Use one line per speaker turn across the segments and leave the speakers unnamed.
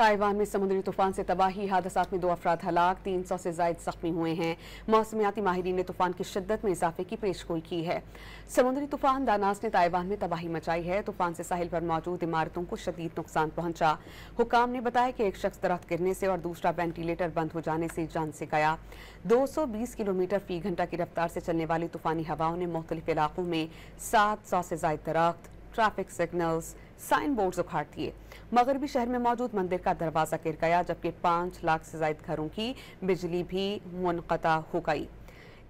Taiwan में समुद्री तूफान से तबाही, हादसात में 2 अफराद हलाक, 300 से ज़ायद ज़ख्मी हुए हैं। मौसमियाती माहिरीन ने तूफान की शिद्दत में इजाफे की पेशगोई की है। समुद्री तूफान दानास ने ताइवान में तबाही मचाई है। तूफान से साहिल पर मौजूद इमारतों को शदीद नुकसान पहुंचा। हुकाम ने बताया कि एक शख्स दरख्त गिरने से और दूसरा वेंटिलेटर बंद हो जाने से जान से गया। 220 किलोमीटर फी घंटा की रफ्तार से चलने वाली तूफानी हवाओं ने मुख्तलिफ इलाकों में 700 से ज़ायद दरख्त, ट्रैफिक सिग्नल्स, साइन बोर्ड्स उखाड़ दिए। मगरबी शहर में मौजूद मंदिर का दरवाजा गिर गया, जबकि 5 लाख से ज्यादा घरों की बिजली भी मुनक़ता हो गई।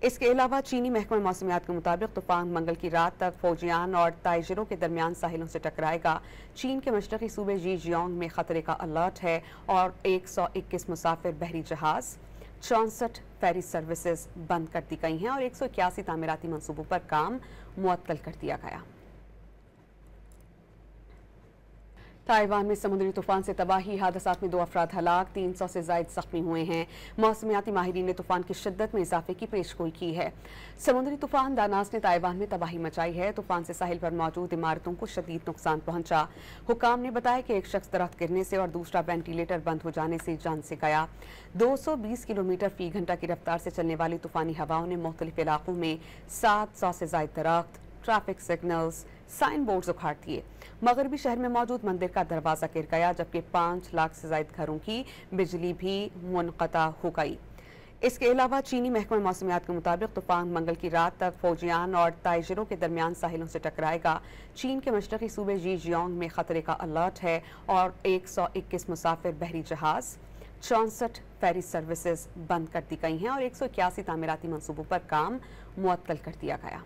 इसके अलावा चीनी महकमा मौसमियात के मुताबिक तूफान मंगल की रात तक फौजियान और ताइजरों के दरमियान साहिलों से टकराएगा। चीन के मशरक़ी सूबे ज़ीजियांग में खतरे का अलर्ट है और 121 मुसाफिर बहरी जहाज, 64 फेरी सर्विसेज बंद कर दी गई हैं और 181 तामीराती मनसूबों पर काम मुअत्तल कर दिया गया। ताइवान में समुद्री तूफान से तबाही, हादसात में 2 अफराद हलाक, 300 से ज़ायद ज़ख्मी हुए हैं। मौसमियाती माहिरीन ने तूफान की शिद्दत में इजाफे की पेशगोई की है। समुद्री तूफान दानास ने ताइवान में तबाही मचाई है। तूफान से साहिल पर मौजूद इमारतों को शदीद नुकसान पहुंचा। हुकाम ने बताया कि एक शख्स दरख्त गिरने से और दूसरा वेंटिलेटर बंद हो जाने से जान से गया। 220 किलोमीटर फी घंटा की रफ्तार से चलने वाली तूफानी हवाओं ने मुख्तलिफ इलाकों में 700 से ज़ायद दरख्त, ट्रैफिक सिग्नल्स, साइन बोर्ड्स उखाड़ दिए। मगरबी शहर में मौजूद मंदिर का दरवाजा गिर गया, जबकि 5 लाख से ज्यादा घरों की बिजली भी मुनक़ता हो गई। इसके अलावा चीनी महकमा मौसमियात के मुताबिक तूफान मंगल की रात तक फौजियान और ताइजरों के दरमियान साहिलों से टकराएगा। चीन के मशरक़ी सूबे ज़ीजियांग में खतरे का अलर्ट है और 121 मुसाफिर बहरी जहाज, 64 फेरी सर्विसेज बंद कर दी गई हैं और 181 तामीराती मनसूबों पर काम मुअत्तल कर दिया गया।